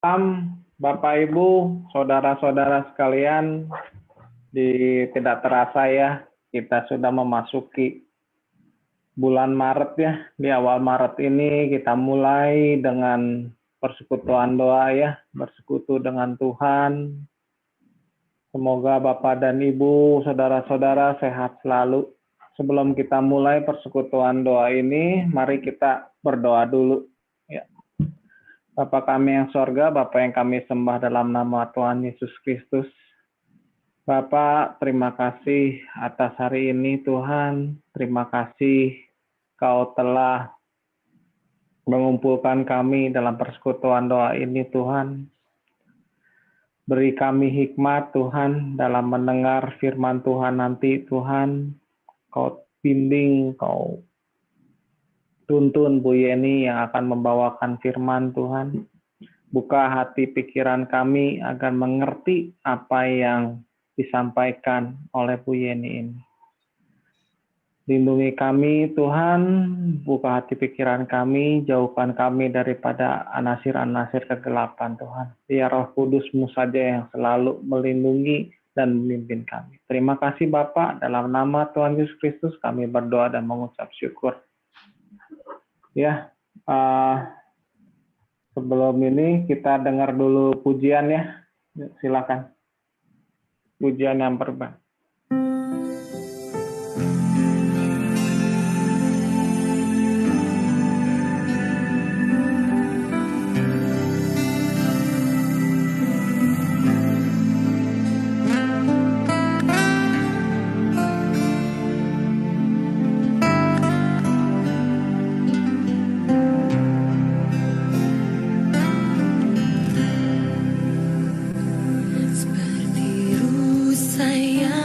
Bapak Ibu, saudara-saudara sekalian, tidak terasa ya, kita sudah memasuki bulan Maret ya. Di awal Maret ini kita mulai dengan persekutuan doa ya, bersekutu dengan Tuhan. Semoga Bapak dan Ibu, saudara-saudara sehat selalu. Sebelum kita mulai persekutuan doa ini, mari kita berdoa dulu. Ya. Bapa kami yang sorga, Bapa yang kami sembah dalam nama Tuhan Yesus Kristus. Bapak, terima kasih atas hari ini Tuhan. Terima kasih Kau telah mengumpulkan kami dalam persekutuan doa ini Tuhan. Beri kami hikmat Tuhan dalam mendengar firman Tuhan nanti Tuhan. Kau bimbing, Kau tuntun Bu Yeni yang akan membawakan firman Tuhan. Buka hati pikiran kami agar mengerti apa yang disampaikan oleh Bu Yeni ini. Lindungi kami Tuhan, buka hati pikiran kami, jauhkan kami daripada anasir-anasir kegelapan Tuhan. Biar Roh Kudus-Mu saja yang selalu melindungi dan memimpin kami. Terima kasih Bapak, dalam nama Tuhan Yesus Kristus kami berdoa dan mengucap syukur. Ya, sebelum ini kita dengar dulu pujian ya. Silakan. Pujian yang pertama. Seperti rusa yang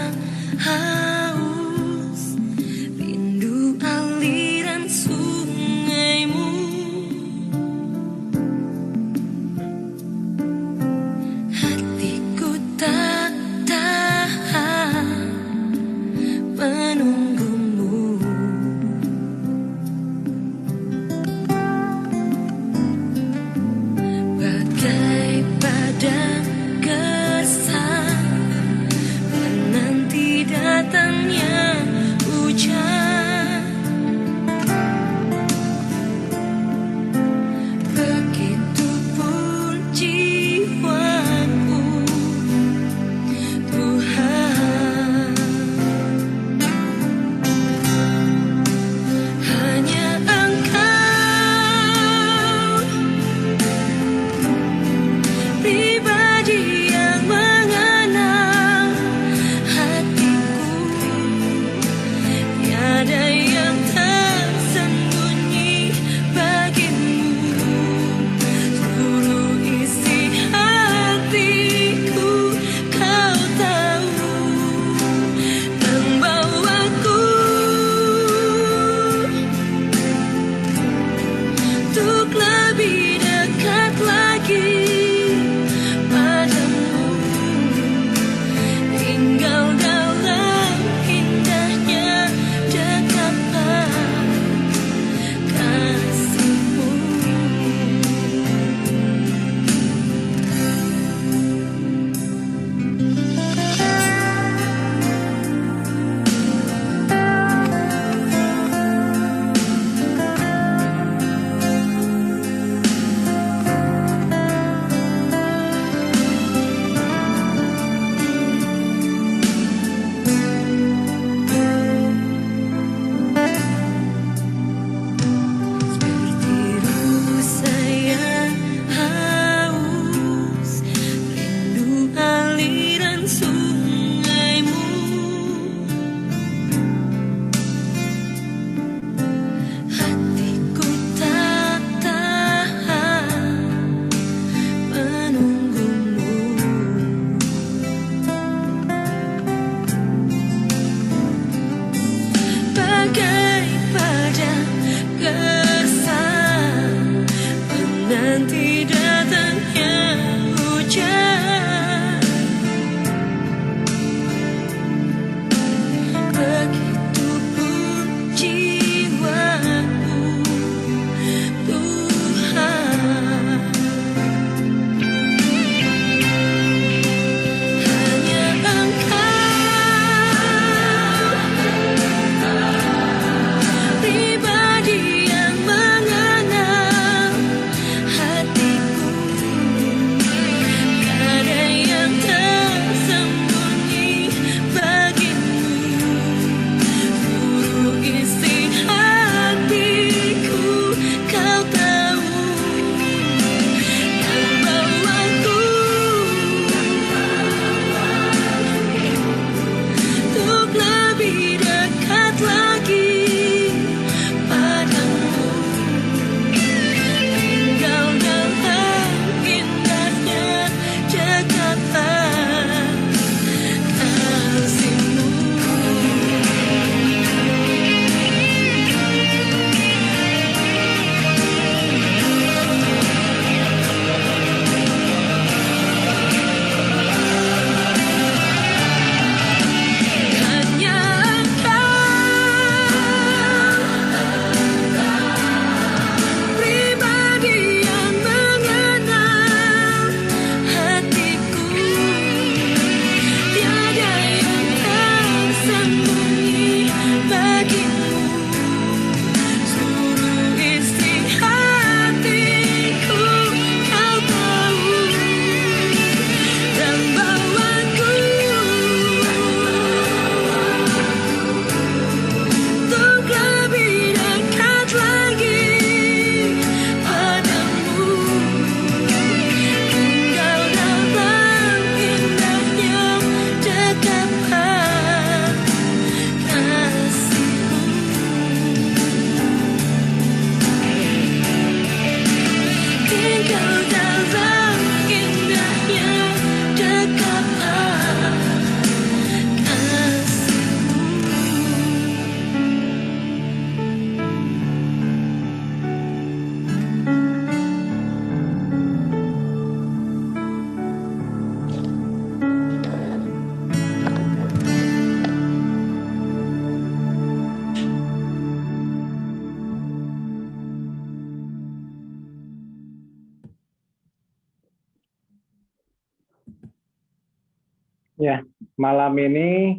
Ya, malam ini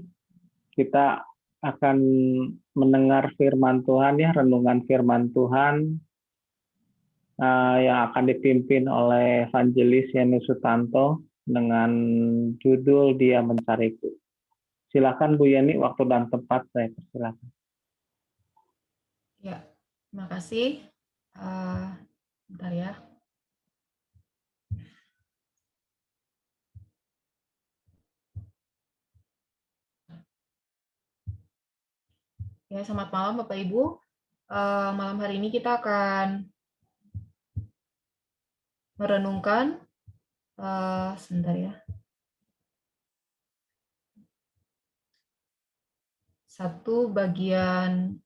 kita akan mendengar firman Tuhan ya, renungan firman Tuhan yang akan dipimpin oleh Evangelis Yeni Sutanto dengan judul Dia Mencariku. Silakan Bu Yeni, waktu dan tempat saya persilakan. Ya, terima kasih. Bentar ya. Ya, selamat malam Bapak Ibu. Malam hari ini kita akan merenungkan, sebentar ya, satu bagian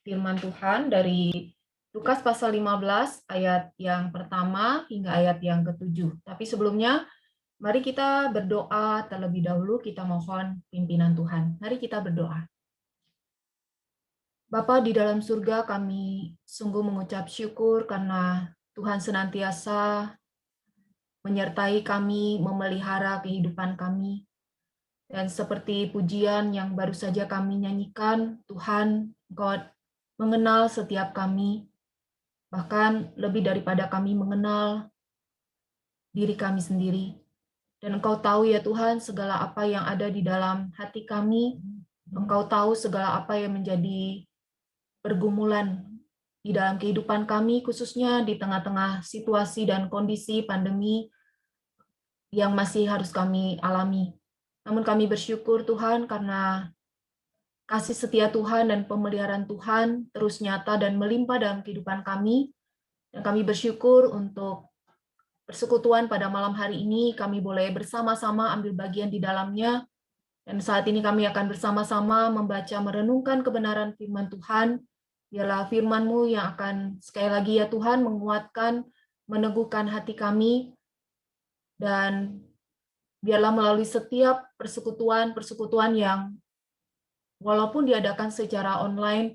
firman Tuhan dari Lukas pasal 15 ayat yang pertama hingga ayat yang ke-7. Tapi sebelumnya, mari kita berdoa terlebih dahulu, kita mohon pimpinan Tuhan. Mari kita berdoa. Bapa di dalam surga, kami sungguh mengucap syukur karena Tuhan senantiasa menyertai kami, memelihara kehidupan kami. Dan seperti pujian yang baru saja kami nyanyikan, Tuhan, Engkau mengenal setiap kami, bahkan lebih daripada kami mengenal diri kami sendiri. Dan Engkau tahu ya Tuhan, segala apa yang ada di dalam hati kami, Engkau tahu segala apa yang menjadi pergumulan di dalam kehidupan kami, khususnya di tengah-tengah situasi dan kondisi pandemi yang masih harus kami alami. Namun kami bersyukur Tuhan karena kasih setia Tuhan dan pemeliharaan Tuhan terus nyata dan melimpah dalam kehidupan kami. Dan kami bersyukur untuk persekutuan pada malam hari ini, kami boleh bersama-sama ambil bagian di dalamnya. Dan saat ini kami akan bersama-sama membaca merenungkan kebenaran firman Tuhan. Biarlah firman-Mu yang akan sekali lagi ya Tuhan menguatkan, meneguhkan hati kami, dan biarlah melalui setiap persekutuan yang walaupun diadakan secara online,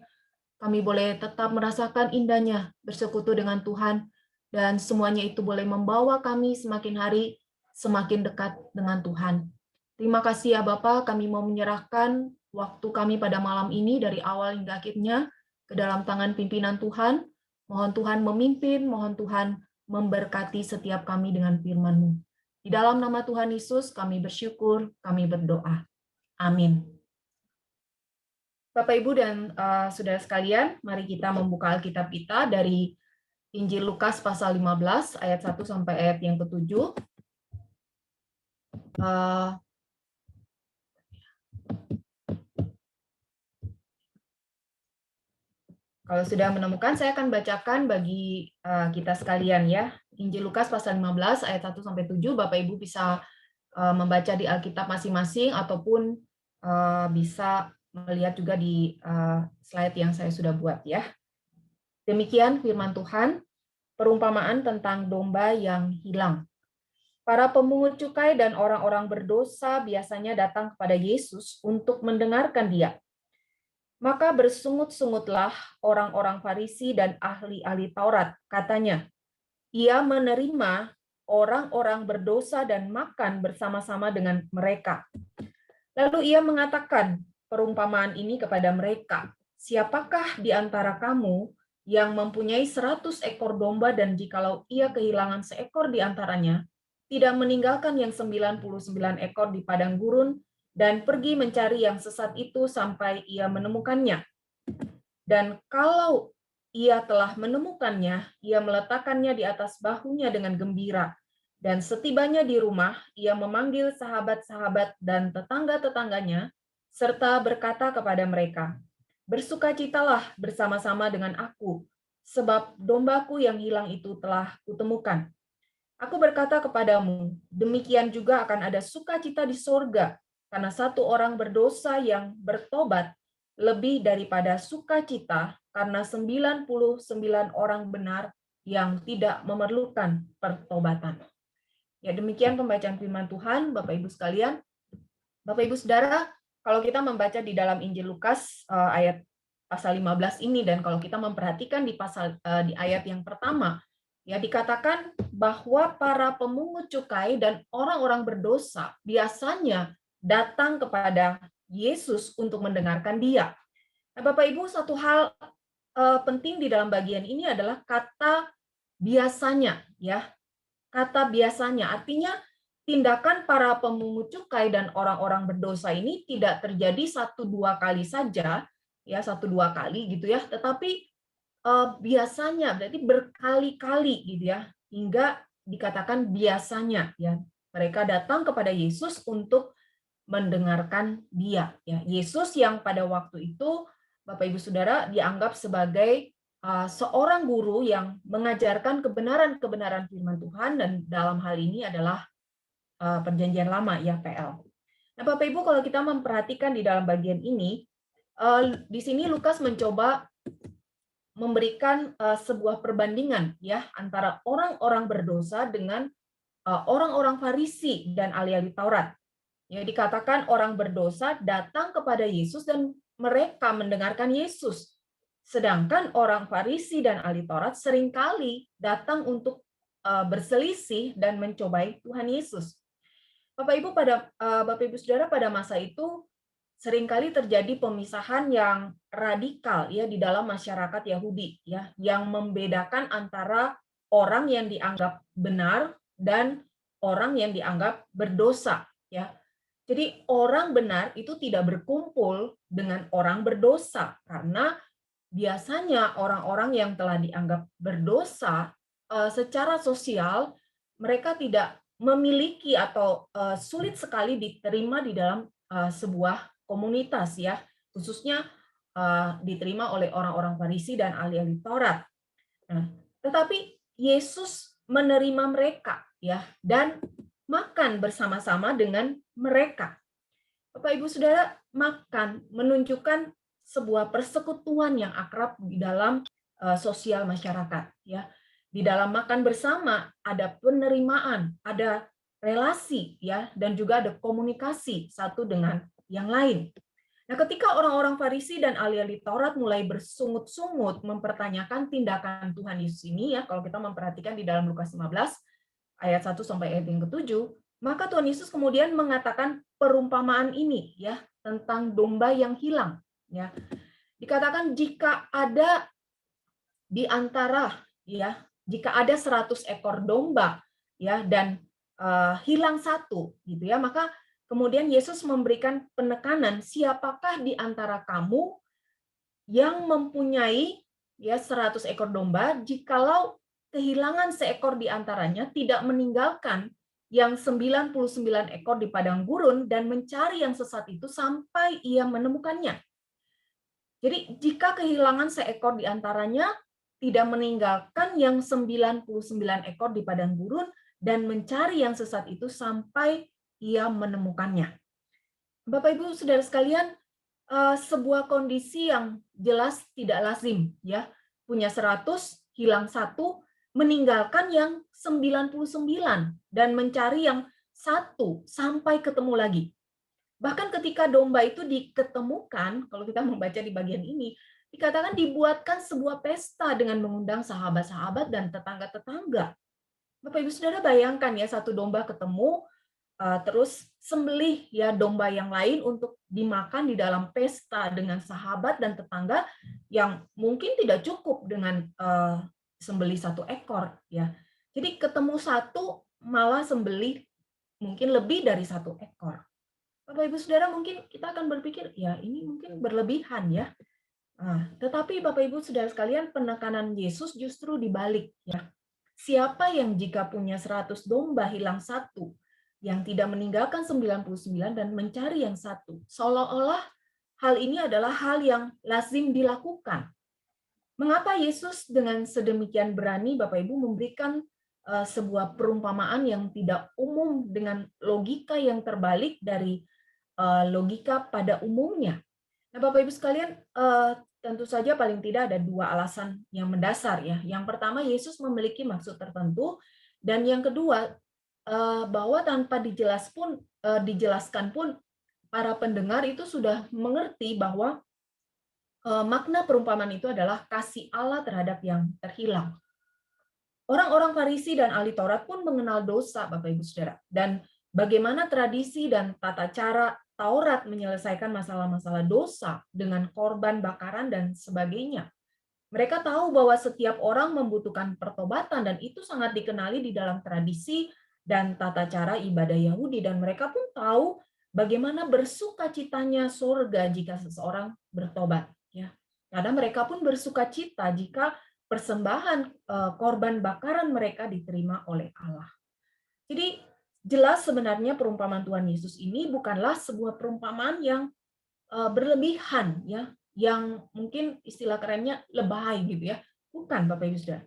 kami boleh tetap merasakan indahnya bersekutu dengan Tuhan, dan semuanya itu boleh membawa kami semakin hari semakin dekat dengan Tuhan. Terima kasih ya Bapak, kami mau menyerahkan waktu kami pada malam ini dari awal hingga akhirnya ke dalam tangan pimpinan Tuhan. Mohon Tuhan memimpin, mohon Tuhan memberkati setiap kami dengan firman-Mu. Di dalam nama Tuhan Yesus kami bersyukur, kami berdoa. Amin. Bapak, Ibu, dan saudara sekalian, mari kita membuka Alkitab kita dari Injil Lukas pasal 15 ayat 1 sampai ayat yang ke-7. Kalau sudah menemukan, saya akan bacakan bagi kita sekalian ya. Injil Lukas pasal 15 ayat 1 sampai 7. Bapak Ibu bisa membaca di Alkitab masing-masing ataupun bisa melihat juga di slide yang saya sudah buat ya. Demikian firman Tuhan, perumpamaan tentang domba yang hilang. Para pemungut cukai dan orang-orang berdosa biasanya datang kepada Yesus untuk mendengarkan Dia. Maka bersungut-sungutlah orang-orang Farisi dan ahli-ahli Taurat, katanya, Ia menerima orang-orang berdosa dan makan bersama-sama dengan mereka. Lalu ia mengatakan perumpamaan ini kepada mereka, siapakah di antara kamu yang mempunyai 100 ekor domba dan jikalau ia kehilangan seekor di antaranya, tidak meninggalkan yang 99 ekor di padang gurun dan pergi mencari yang sesat itu sampai ia menemukannya. Dan kalau ia telah menemukannya, ia meletakkannya di atas bahunya dengan gembira. Dan setibanya di rumah, ia memanggil sahabat-sahabat dan tetangga-tetangganya, serta berkata kepada mereka, bersukacitalah bersama-sama dengan aku, sebab dombaku yang hilang itu telah kutemukan. Aku berkata kepadamu, demikian juga akan ada sukacita di sorga, karena satu orang berdosa yang bertobat lebih daripada sukacita karena 99 orang benar yang tidak memerlukan pertobatan. Ya, demikian pembacaan firman Tuhan, Bapak Ibu sekalian. Bapak Ibu Saudara, kalau kita membaca di dalam Injil Lukas ayat pasal 15 ini, dan kalau kita memperhatikan di ayat yang pertama, Ya, dikatakan bahwa para pemungut cukai dan orang-orang berdosa biasanya datang kepada Yesus untuk mendengarkan Dia. Nah, Bapak Ibu, satu hal penting di dalam bagian ini adalah kata biasanya, ya. Kata biasanya artinya tindakan para pemungut cukai dan orang-orang berdosa ini tidak terjadi satu dua kali saja, ya satu dua kali gitu ya, tetapi biasanya berarti berkali-kali gitu ya, hingga dikatakan biasanya ya mereka datang kepada Yesus untuk mendengarkan Dia. Ya, Yesus yang pada waktu itu Bapak Ibu Saudara dianggap sebagai seorang guru yang mengajarkan kebenaran-kebenaran firman Tuhan dan dalam hal ini adalah Perjanjian Lama ya PL. Nah, Bapak Ibu kalau kita memperhatikan di dalam bagian ini di sini Lukas mencoba memberikan sebuah perbandingan ya antara orang-orang berdosa dengan orang-orang Farisi dan ahli-ahli Taurat. Ya, dikatakan orang berdosa datang kepada Yesus dan mereka mendengarkan Yesus. Sedangkan orang Farisi dan ahli Taurat seringkali datang untuk berselisih dan mencobai Tuhan Yesus. Bapak Ibu Saudara, pada masa itu seringkali terjadi pemisahan yang radikal ya di dalam masyarakat Yahudi ya, yang membedakan antara orang yang dianggap benar dan orang yang dianggap berdosa ya. Jadi orang benar itu tidak berkumpul dengan orang berdosa karena biasanya orang-orang yang telah dianggap berdosa secara sosial mereka tidak memiliki atau sulit sekali diterima di dalam sebuah komunitas ya, khususnya diterima oleh orang-orang Farisi dan ahli-ahli Taurat. Nah, tetapi Yesus menerima mereka ya dan makan bersama-sama dengan mereka. Bapak Ibu Saudara, makan menunjukkan sebuah persekutuan yang akrab di dalam sosial masyarakat ya. Di dalam makan bersama ada penerimaan, ada relasi ya dan juga ada komunikasi satu dengan yang lain. Nah, ketika orang-orang Farisi dan ahli-ahli Taurat mulai bersungut-sungut mempertanyakan tindakan Tuhan Yesus ini ya, kalau kita memperhatikan di dalam Lukas 15 ayat 1 sampai ayat yang ke-7, maka Tuhan Yesus kemudian mengatakan perumpamaan ini ya tentang domba yang hilang ya. Dikatakan jika ada di antara ya, jika ada 100 ekor domba ya dan hilang satu gitu ya, maka kemudian Yesus memberikan penekanan siapakah di antara kamu yang mempunyai ya 100 ekor domba jikalau kehilangan seekor di antaranya tidak meninggalkan yang 99 ekor di padang gurun dan mencari yang sesat itu sampai ia menemukannya. Jadi jika kehilangan seekor di antaranya tidak meninggalkan yang 99 ekor di padang gurun dan mencari yang sesat itu sampai ia menemukannya. Bapak Ibu Saudara sekalian, sebuah kondisi yang jelas tidak lazim ya. Punya 100, hilang satu, meninggalkan yang 99 dan mencari yang satu sampai ketemu lagi. Bahkan ketika domba itu diketemukan, kalau kita membaca di bagian ini, dikatakan dibuatkan sebuah pesta dengan mengundang sahabat-sahabat dan tetangga-tetangga. Bapak Ibu Saudara bayangkan ya, satu domba ketemu, terus sembelih ya domba yang lain untuk dimakan di dalam pesta dengan sahabat dan tetangga yang mungkin tidak cukup dengan sembelih satu ekor ya. Jadi ketemu satu malah sembelih mungkin lebih dari satu ekor. Bapak Ibu Saudara mungkin kita akan berpikir ya ini mungkin berlebihan ya. Nah, tetapi Bapak Ibu Saudara sekalian penekanan Yesus justru dibalik ya. Siapa yang jika punya 100 domba hilang satu, yang tidak meninggalkan 99 dan mencari yang satu. Seolah-olah hal ini adalah hal yang lazim dilakukan. Mengapa Yesus dengan sedemikian berani Bapak Ibu memberikan sebuah perumpamaan yang tidak umum dengan logika yang terbalik dari logika pada umumnya? Nah, Bapak Ibu sekalian, tentu saja paling tidak ada dua alasan yang mendasar ya. Yang pertama, Yesus memiliki maksud tertentu, dan yang kedua, bahwa tanpa dijelaskan pun para pendengar itu sudah mengerti bahwa makna perumpamaan itu adalah kasih Allah terhadap yang terhilang. Orang-orang Farisi dan ahli Taurat pun mengenal dosa, Bapak Ibu Saudara, dan bagaimana tradisi dan tata cara Taurat menyelesaikan masalah-masalah dosa dengan korban bakaran dan sebagainya. Mereka tahu bahwa setiap orang membutuhkan pertobatan dan itu sangat dikenali di dalam tradisi dan tata cara ibadah Yahudi, dan mereka pun tahu bagaimana bersukacitanya surga jika seseorang bertobat, ya. Karena mereka pun bersukacita jika persembahan korban bakaran mereka diterima oleh Allah. Jadi jelas sebenarnya perumpamaan Tuhan Yesus ini bukanlah sebuah perumpamaan yang berlebihan, ya, yang mungkin istilah kerennya lebay gitu ya. Bukan, Bapak Ibu Saudara.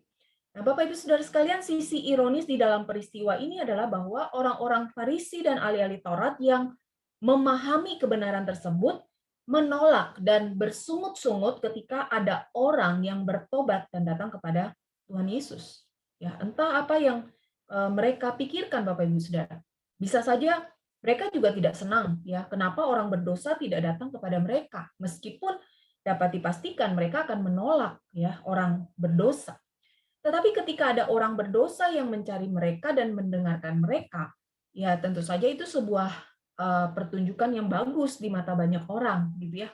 Nah, Bapak Ibu Saudara sekalian, sisi ironis di dalam peristiwa ini adalah bahwa orang-orang Farisi dan ahli-ahli Taurat yang memahami kebenaran tersebut menolak dan bersungut-sungut ketika ada orang yang bertobat dan datang kepada Tuhan Yesus. Ya, entah apa yang mereka pikirkan, Bapak Ibu Saudara. Bisa saja mereka juga tidak senang, ya, kenapa orang berdosa tidak datang kepada mereka, meskipun dapat dipastikan mereka akan menolak, ya, orang berdosa. Tetapi ketika ada orang berdosa yang mencari mereka dan mendengarkan mereka, ya tentu saja itu sebuah pertunjukan yang bagus di mata banyak orang, gitu ya,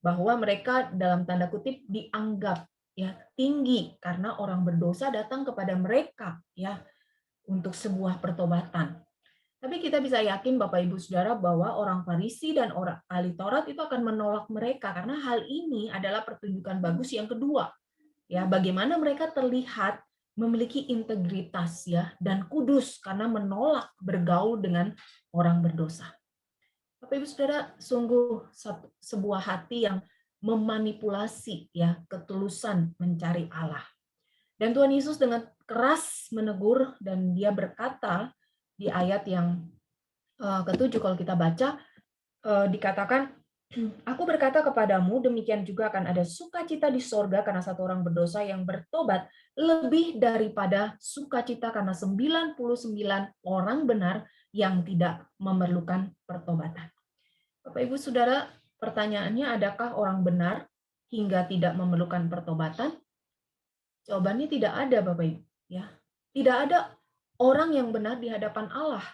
bahwa mereka dalam tanda kutip dianggap, ya, tinggi karena orang berdosa datang kepada mereka, ya, untuk sebuah pertobatan. Tapi kita bisa yakin Bapak Ibu Saudara bahwa orang Farisi dan orang ahli Taurat itu akan menolak mereka karena hal ini adalah pertunjukan bagus yang kedua. Ya, bagaimana mereka terlihat memiliki integritas, ya, dan kudus karena menolak bergaul dengan orang berdosa. Bapak Ibu Saudara, sungguh sebuah hati yang memanipulasi, ya, ketulusan mencari Allah. Dan Tuhan Yesus dengan keras menegur dan dia berkata di ayat yang ketujuh kalau kita baca, dikatakan, aku berkata kepadamu, demikian juga akan ada sukacita di sorga karena satu orang berdosa yang bertobat, lebih daripada sukacita karena 99 orang benar yang tidak memerlukan pertobatan. Bapak Ibu Saudara, pertanyaannya, adakah orang benar hingga tidak memerlukan pertobatan? Jawabannya tidak ada, Bapak Ibu. Ya, tidak ada orang yang benar di hadapan Allah.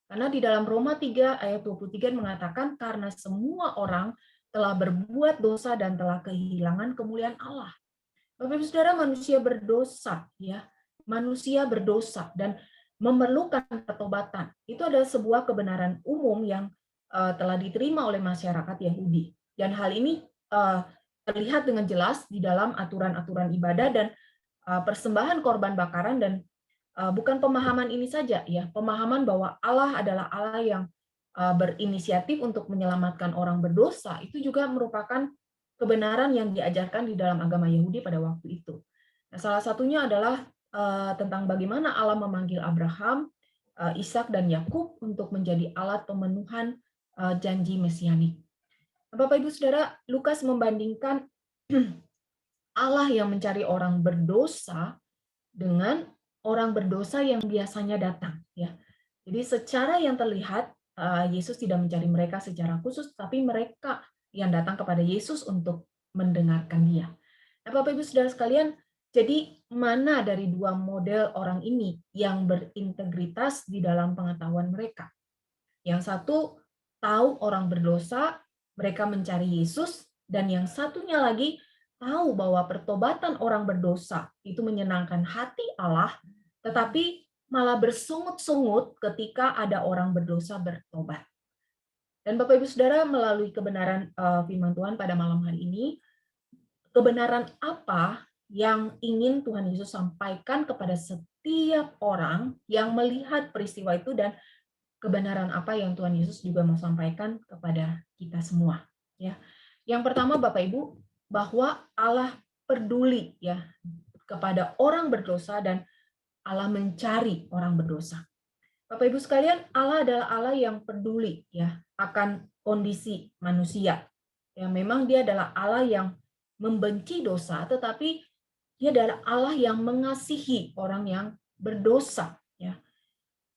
Karena di dalam Roma 3 ayat 23 mengatakan karena semua orang telah berbuat dosa dan telah kehilangan kemuliaan Allah. Bapak Ibu Saudara, manusia berdosa, ya. Manusia berdosa dan memerlukan pertobatan. Itu adalah sebuah kebenaran umum yang telah diterima oleh masyarakat Yahudi. Dan hal ini terlihat dengan jelas di dalam aturan-aturan ibadah dan persembahan korban bakaran, dan bukan pemahaman ini saja, ya, pemahaman bahwa Allah adalah Allah yang berinisiatif untuk menyelamatkan orang berdosa itu juga merupakan kebenaran yang diajarkan di dalam agama Yahudi pada waktu itu. Nah, salah satunya adalah tentang bagaimana Allah memanggil Abraham, Ishak dan Yakub untuk menjadi alat pemenuhan janji mesianik. Bapak Ibu Saudara, Lukas membandingkan Allah yang mencari orang berdosa dengan orang berdosa yang biasanya datang, ya. Jadi secara yang terlihat Yesus tidak mencari mereka secara khusus, tapi mereka yang datang kepada Yesus untuk mendengarkan Dia. Nah, Bapak Ibu Saudara sekalian, jadi mana dari dua model orang ini yang berintegritas di dalam pengetahuan mereka? Yang satu tahu orang berdosa, mereka mencari Yesus, dan yang satunya lagi tahu bahwa pertobatan orang berdosa itu menyenangkan hati Allah, tetapi malah bersungut-sungut ketika ada orang berdosa bertobat. Dan Bapak Ibu Saudara, melalui kebenaran firman Tuhan pada malam hari ini, kebenaran apa yang ingin Tuhan Yesus sampaikan kepada setiap orang yang melihat peristiwa itu, dan kebenaran apa yang Tuhan Yesus juga mau sampaikan kepada kita semua, ya. Yang pertama, Bapak Ibu, bahwa Allah peduli, ya, kepada orang berdosa dan Allah mencari orang berdosa. Bapak Ibu sekalian, Allah adalah Allah yang peduli, ya, akan kondisi manusia. Ya, memang Dia adalah Allah yang membenci dosa, tetapi Dia adalah Allah yang mengasihi orang yang berdosa, ya.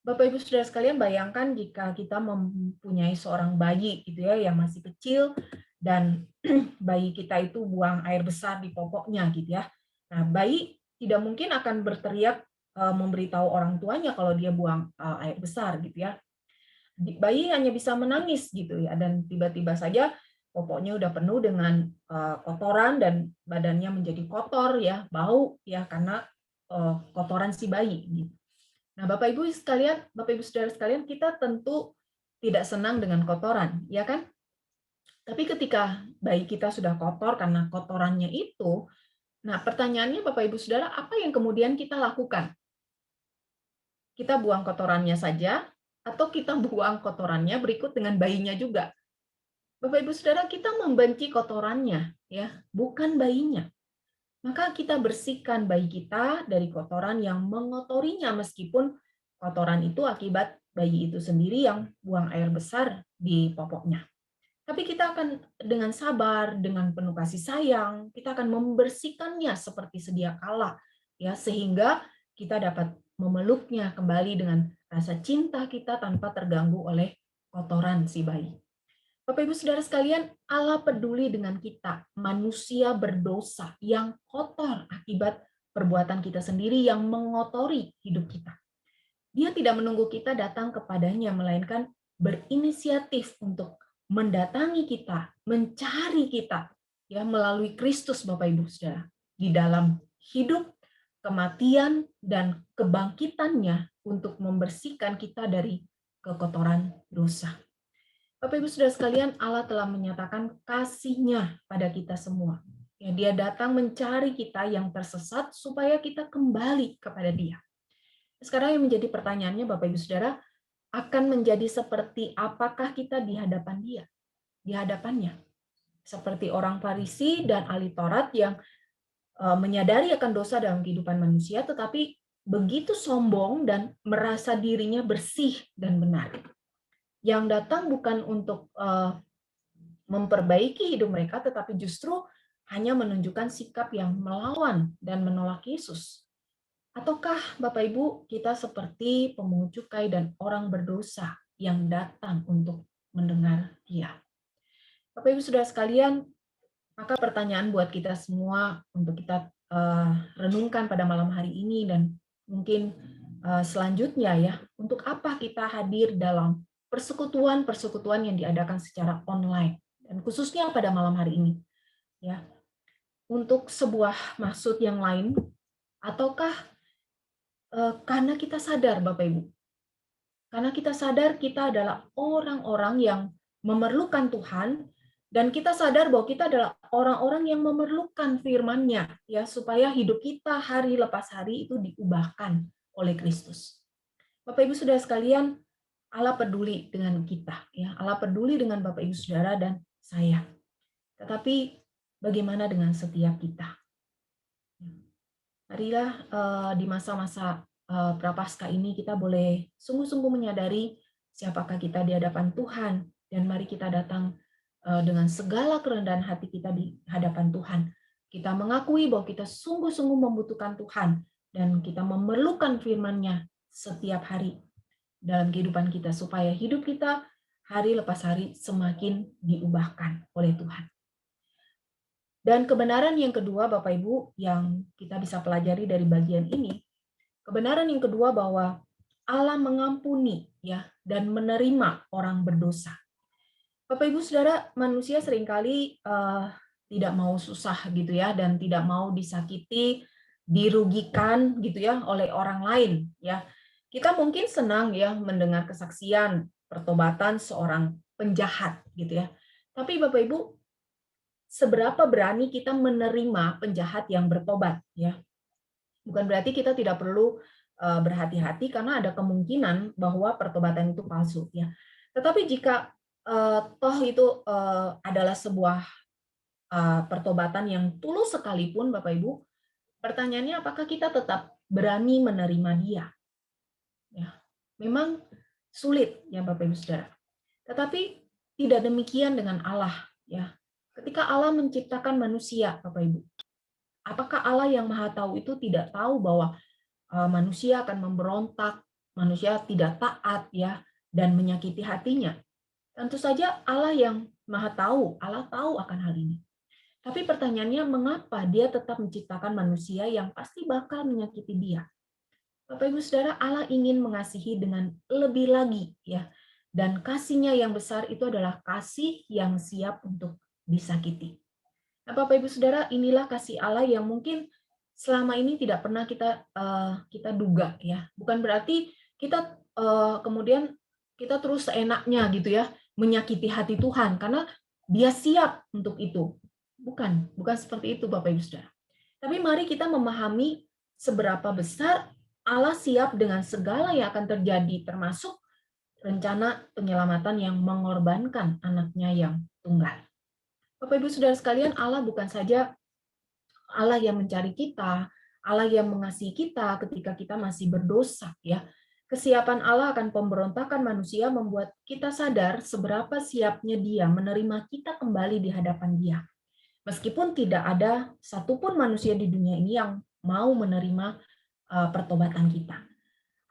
Bapak Ibu Saudara sekalian, bayangkan jika kita mempunyai seorang bayi gitu ya yang masih kecil, dan bayi kita itu buang air besar di popoknya gitu ya. Nah, bayi tidak mungkin akan berteriak memberitahu orang tuanya kalau dia buang air besar gitu ya. Bayi hanya bisa menangis gitu ya, dan tiba-tiba saja popoknya udah penuh dengan kotoran dan badannya menjadi kotor ya, bau ya karena kotoran si bayi gitu. Nah, Bapak Ibu sekalian, Bapak Ibu Saudara sekalian, kita tentu tidak senang dengan kotoran, ya kan? Tapi ketika bayi kita sudah kotor karena kotorannya itu, nah pertanyaannya Bapak Ibu Saudara, apa yang kemudian kita lakukan? Kita buang kotorannya saja atau kita buang kotorannya berikut dengan bayinya juga? Bapak Ibu Saudara, kita membenci kotorannya ya, bukan bayinya. Maka kita bersihkan bayi kita dari kotoran yang mengotorinya, meskipun kotoran itu akibat bayi itu sendiri yang buang air besar di popoknya. Tapi kita akan dengan sabar, dengan penuh kasih sayang, kita akan membersihkannya seperti sedia kala, ya, sehingga kita dapat memeluknya kembali dengan rasa cinta kita tanpa terganggu oleh kotoran si bayi. Bapak Ibu Saudara sekalian, Allah peduli dengan kita, manusia berdosa yang kotor akibat perbuatan kita sendiri yang mengotori hidup kita. Dia tidak menunggu kita datang kepadanya, melainkan berinisiatif untuk mendatangi kita, mencari kita, ya, melalui Kristus, Bapak Ibu Saudara, di dalam hidup, kematian, dan kebangkitannya untuk membersihkan kita dari kekotoran dosa. Bapak Ibu Saudara sekalian, Allah telah menyatakan kasih-Nya pada kita semua. Ya, Dia datang mencari kita yang tersesat supaya kita kembali kepada Dia. Sekarang yang menjadi pertanyaannya Bapak Ibu Saudara, akan menjadi seperti apakah kita di hadapan Dia? Di hadapannya. Seperti orang Farisi dan ahli Taurat yang menyadari akan dosa dalam kehidupan manusia, tetapi begitu sombong dan merasa dirinya bersih dan benar. Yang datang bukan untuk memperbaiki hidup mereka, tetapi justru hanya menunjukkan sikap yang melawan dan menolak Yesus. Ataukah Bapak Ibu kita seperti pemungut cukai dan orang berdosa yang datang untuk mendengar Dia? Bapak Ibu Saudara sekalian, maka pertanyaan buat kita semua untuk kita renungkan pada malam hari ini dan mungkin selanjutnya ya, untuk apa kita hadir dalam persekutuan-persekutuan yang diadakan secara online, dan khususnya pada malam hari ini, ya, untuk sebuah maksud yang lain, ataukah karena kita sadar, Bapak Ibu, karena kita sadar kita adalah orang-orang yang memerlukan Tuhan, dan kita sadar bahwa kita adalah orang-orang yang memerlukan firman-Nya, ya, supaya hidup kita hari lepas hari itu diubahkan oleh Kristus. Bapak Ibu Saudara sekalian, Allah peduli dengan kita, ya. Allah peduli dengan Bapak Ibu Saudara dan saya. Tetapi bagaimana dengan setiap kita? Marilah di masa-masa Prapaskah ini kita boleh sungguh-sungguh menyadari siapakah kita di hadapan Tuhan, dan mari kita datang dengan segala kerendahan hati kita di hadapan Tuhan. Kita mengakui bahwa kita sungguh-sungguh membutuhkan Tuhan dan kita memerlukan firman-Nya setiap hari dalam kehidupan kita, supaya hidup kita hari lepas hari semakin diubahkan oleh Tuhan. Dan kebenaran yang kedua, Bapak Ibu, yang kita bisa pelajari dari bagian ini, kebenaran yang kedua bahwa Allah mengampuni, ya, dan menerima orang berdosa. Bapak Ibu Saudara, manusia seringkali tidak mau susah gitu ya, dan tidak mau disakiti, dirugikan gitu ya oleh orang lain, ya. Kita mungkin senang ya mendengar kesaksian pertobatan seorang penjahat gitu ya. Tapi Bapak Ibu, seberapa berani kita menerima penjahat yang bertobat ya? Bukan berarti kita tidak perlu berhati-hati karena ada kemungkinan bahwa pertobatan itu palsu ya. Tetapi jika toh itu adalah sebuah pertobatan yang tulus sekalipun, Bapak Ibu, pertanyaannya apakah kita tetap berani menerima dia? Ya, memang sulit ya Bapak Ibu Saudara. Tetapi tidak demikian dengan Allah ya. Ketika Allah menciptakan manusia, Bapak Ibu, apakah Allah yang Maha Tahu itu tidak tahu bahwa manusia akan memberontak, manusia tidak taat ya, dan menyakiti hatinya? Tentu saja Allah yang Maha Tahu, Allah tahu akan hal ini. Tapi pertanyaannya, mengapa dia tetap menciptakan manusia yang pasti bakal menyakiti dia? Bapak Ibu Saudara, Allah ingin mengasihi dengan lebih lagi ya. Dan kasihnya yang besar itu adalah kasih yang siap untuk disakiti. Nah, Bapak Ibu Saudara, inilah kasih Allah yang mungkin selama ini tidak pernah kita duga ya. Bukan berarti kita kemudian kita terus seenaknya gitu ya menyakiti hati Tuhan karena Dia siap untuk itu. Bukan seperti itu Bapak Ibu Saudara. Tapi mari kita memahami seberapa besar Allah siap dengan segala yang akan terjadi, termasuk rencana penyelamatan yang mengorbankan anaknya yang tunggal. Bapak Ibu Saudara sekalian, Allah bukan saja Allah yang mencari kita, Allah yang mengasihi kita ketika kita masih berdosa ya. Kesiapan Allah akan pemberontakan manusia membuat kita sadar seberapa siapnya Dia menerima kita kembali di hadapan Dia. Meskipun tidak ada satupun manusia di dunia ini yang mau menerima pertobatan kita.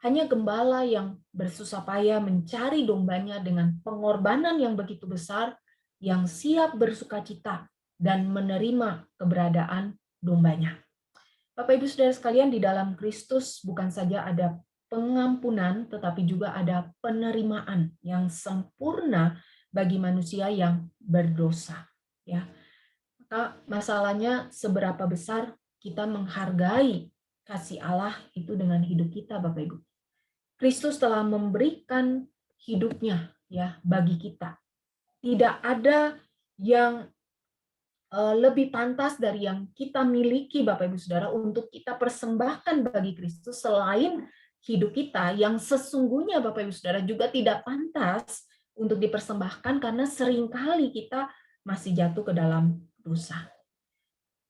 Hanya gembala yang bersusah payah mencari dombanya dengan pengorbanan yang begitu besar, yang siap bersukacita dan menerima keberadaan dombanya. Bapak Ibu Saudara sekalian, di dalam Kristus bukan saja ada pengampunan, tetapi juga ada penerimaan yang sempurna bagi manusia yang berdosa. Ya, maka masalahnya seberapa besar kita menghargai kasih Allah itu dengan hidup kita, Bapak Ibu. Kristus telah memberikan hidupnya ya bagi kita. Tidak ada yang lebih pantas dari yang kita miliki, Bapak Ibu Saudara, untuk kita persembahkan bagi Kristus selain hidup kita yang sesungguhnya Bapak Ibu Saudara juga tidak pantas untuk dipersembahkan karena seringkali kita masih jatuh ke dalam dosa.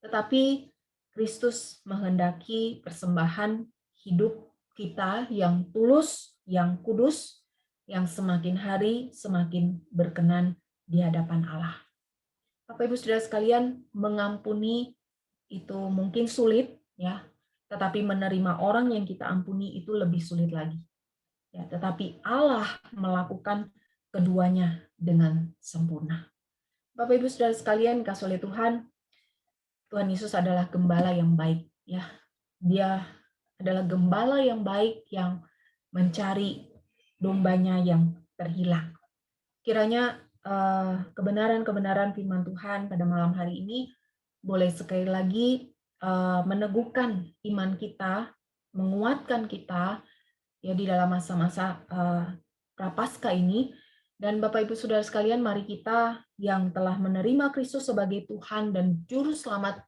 Tetapi Kristus menghendaki persembahan hidup kita yang tulus, yang kudus, yang semakin hari semakin berkenan di hadapan Allah. Bapak Ibu Saudara sekalian, mengampuni itu mungkin sulit ya, tetapi menerima orang yang kita ampuni itu lebih sulit lagi. Ya, tetapi Allah melakukan keduanya dengan sempurna. Bapak Ibu Saudara sekalian, kasih oleh Tuhan, Tuhan Yesus adalah gembala yang baik ya. Dia adalah gembala yang baik yang mencari dombanya yang terhilang. Kiranya kebenaran-kebenaran firman Tuhan pada malam hari ini boleh sekali lagi meneguhkan iman kita, menguatkan kita ya di dalam masa-masa Prapaskah ini. Dan Bapak Ibu Saudara sekalian, mari kita yang telah menerima Kristus sebagai Tuhan dan juru selamat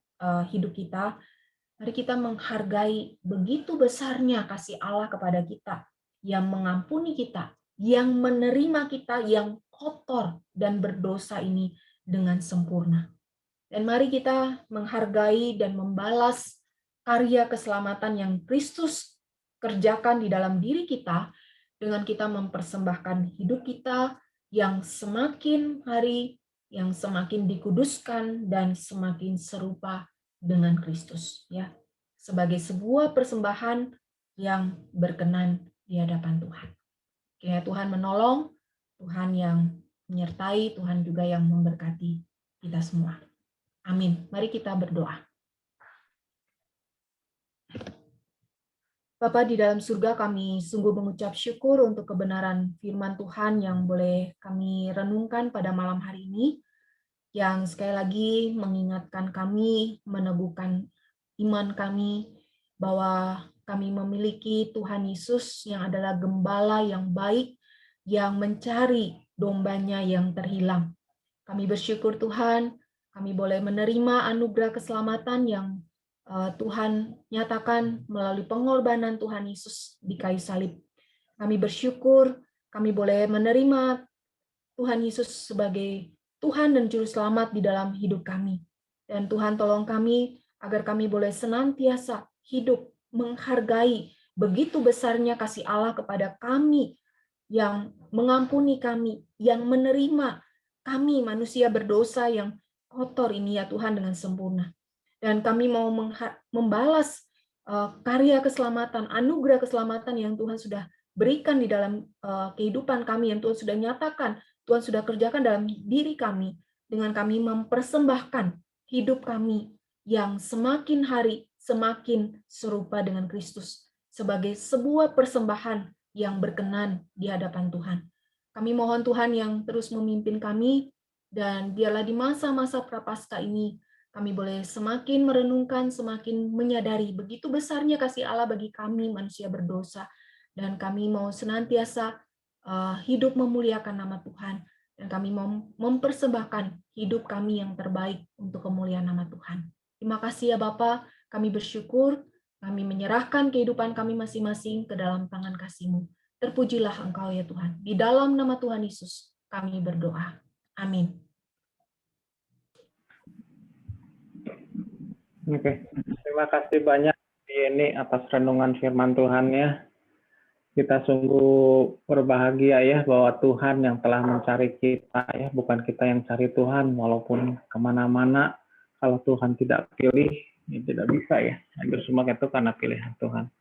hidup kita, mari kita menghargai begitu besarnya kasih Allah kepada kita, yang mengampuni kita, yang menerima kita yang kotor dan berdosa ini dengan sempurna. Dan mari kita menghargai dan membalas karya keselamatan yang Kristus kerjakan di dalam diri kita dengan kita mempersembahkan hidup kita yang semakin hari, yang semakin dikuduskan dan semakin serupa dengan Kristus, ya, sebagai sebuah persembahan yang berkenan di hadapan Tuhan. Kiranya Tuhan menolong, Tuhan yang menyertai, Tuhan juga yang memberkati kita semua. Amin. Mari kita berdoa. Bapa di dalam surga, kami sungguh mengucap syukur untuk kebenaran firman Tuhan yang boleh kami renungkan pada malam hari ini, yang sekali lagi mengingatkan kami, meneguhkan iman kami, bahwa kami memiliki Tuhan Yesus yang adalah gembala yang baik, yang mencari dombanya yang terhilang. Kami bersyukur Tuhan, kami boleh menerima anugerah keselamatan yang Tuhan nyatakan melalui pengorbanan Tuhan Yesus di kayu salib. Kami bersyukur, kami boleh menerima Tuhan Yesus sebagai Tuhan dan Juru Selamat di dalam hidup kami. Dan Tuhan tolong kami agar kami boleh senantiasa hidup menghargai begitu besarnya kasih Allah kepada kami, yang mengampuni kami, yang menerima kami manusia berdosa yang kotor ini ya Tuhan dengan sempurna. Dan kami mau membalas karya keselamatan, anugerah keselamatan yang Tuhan sudah berikan di dalam kehidupan kami, yang Tuhan sudah nyatakan, Tuhan sudah kerjakan dalam diri kami, dengan kami mempersembahkan hidup kami yang semakin hari semakin serupa dengan Kristus sebagai sebuah persembahan yang berkenan di hadapan Tuhan. Kami mohon Tuhan yang terus memimpin kami, dan biarlah di masa-masa prapaskah ini kami boleh semakin merenungkan, semakin menyadari begitu besarnya kasih Allah bagi kami manusia berdosa, dan kami mau senantiasa hidup memuliakan nama Tuhan, dan kami mau mempersembahkan hidup kami yang terbaik untuk kemuliaan nama Tuhan. Terima kasih ya Bapa, kami bersyukur, kami menyerahkan kehidupan kami masing-masing ke dalam tangan kasih-Mu. Terpujilah Engkau ya Tuhan. Di dalam nama Tuhan Yesus kami berdoa. Amin. Oke, terima kasih banyak Yeni atas renungan firman Tuhan ya. Kita sungguh berbahagia ya bahwa Tuhan yang telah mencari kita ya, bukan kita yang cari Tuhan. Walaupun kemana-mana, kalau Tuhan tidak pilih, ya tidak bisa ya. Hampir semua itu karena pilihan Tuhan.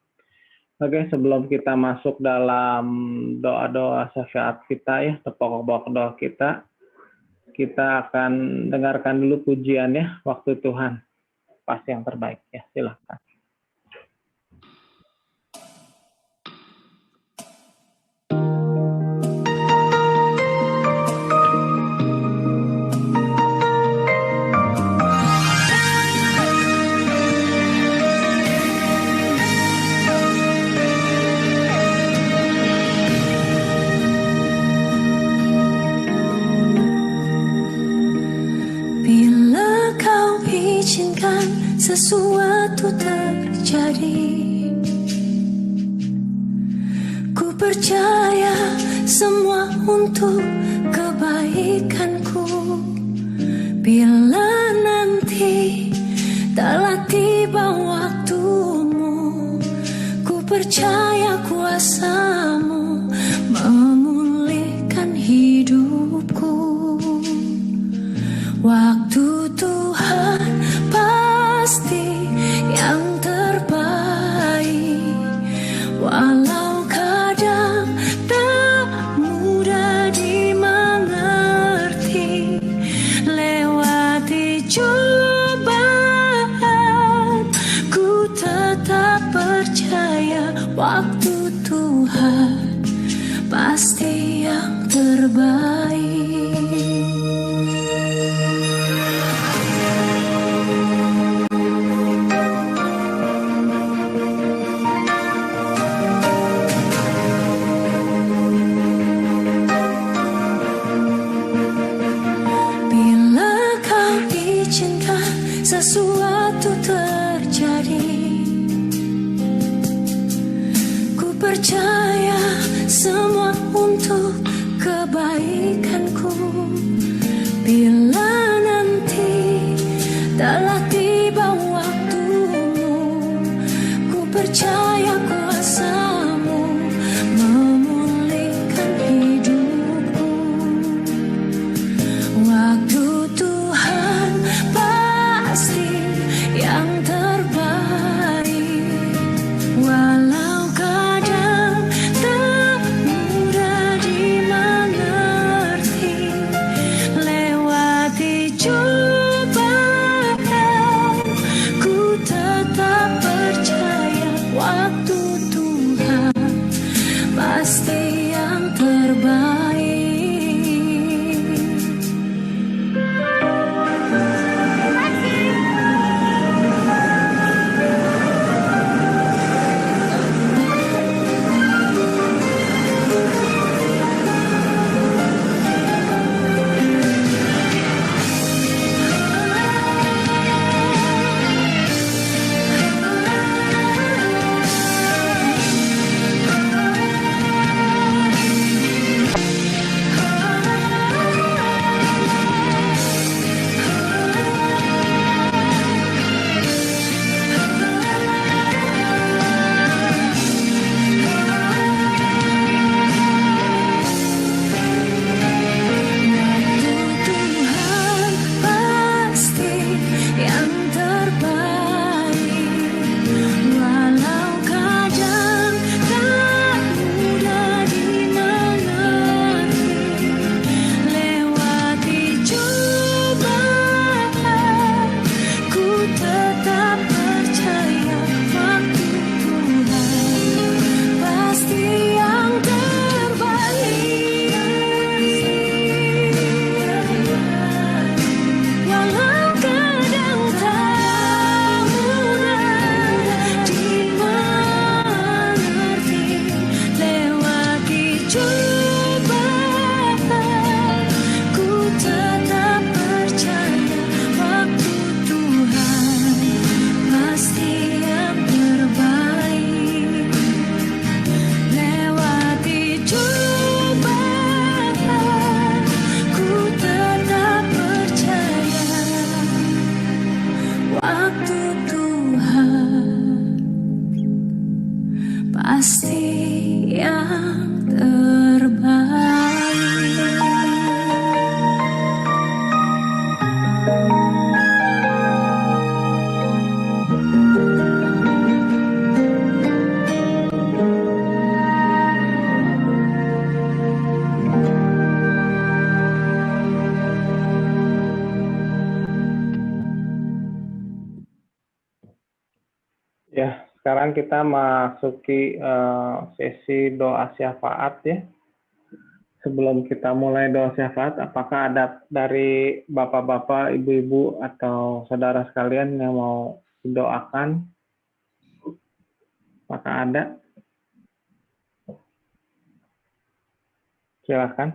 Oke, sebelum kita masuk dalam doa-doa syafaat kita ya, pokok-pokok doa kita akan dengarkan dulu pujian ya, waktu Tuhan pasti yang terbaik ya. Silakan. Sesuatu terjadi, ku percaya semua untuk kebaikanku. Bila nanti telah tiba waktumu, ku percaya kuasa-Mu memulihkan hidupku. Waktu Tuhan pasti yang terbaik, walau kadang tak mudah dimengerti. Lewati cobaan, ku tetap percaya waktu Tuhan pasti yang terbaik. Sesuatu terjadi, ku percaya semua untuk kebaikanku. Bila nanti telah tiba waktumu, ku percaya kuasa-Mu memulihkan hidupku. Waktu Tuhan pasti yang terbaik, walau kadang tak mudah dimengerti. sekarang kita masuki sesi doa syafaat ya. Sebelum kita mulai doa syafaat, apakah ada dari bapak-bapak, ibu-ibu, atau saudara sekalian yang mau didoakan? Apakah ada? Silakan.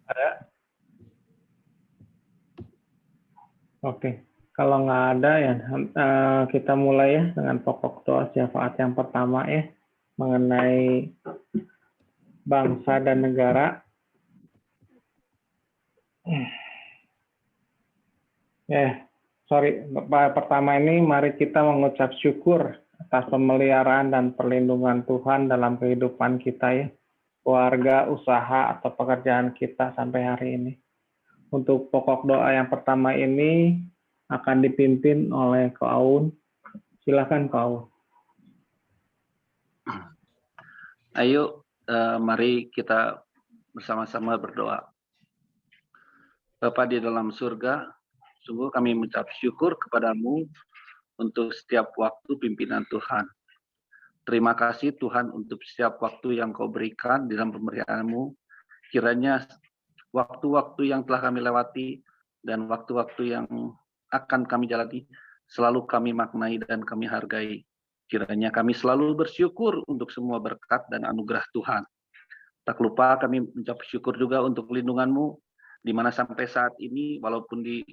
Ada? Oke. Kalau nggak ada ya, kita mulai ya dengan pokok doa syafaat yang pertama ya, mengenai bangsa dan negara. Pertama ini mari kita mengucap syukur atas pemeliharaan dan perlindungan Tuhan dalam kehidupan kita ya, keluarga, usaha, atau pekerjaan kita sampai hari ini. Untuk pokok doa yang pertama ini akan dipimpin oleh Ko Aun. Silakan Ko Aun. Ayo, mari kita bersama-sama berdoa. Bapa di dalam surga, sungguh kami mengucap syukur kepadamu untuk setiap waktu pimpinan Tuhan. Terima kasih Tuhan untuk setiap waktu yang kau berikan di dalam pemberianmu. Kiranya waktu-waktu yang telah kami lewati dan waktu-waktu yang akan kami jalani selalu kami maknai dan kami hargai. Kiranya kami selalu bersyukur untuk semua berkat dan anugerah Tuhan. Tak lupa kami mengucap syukur juga untuk lindungan-Mu, di mana sampai saat ini, walaupun di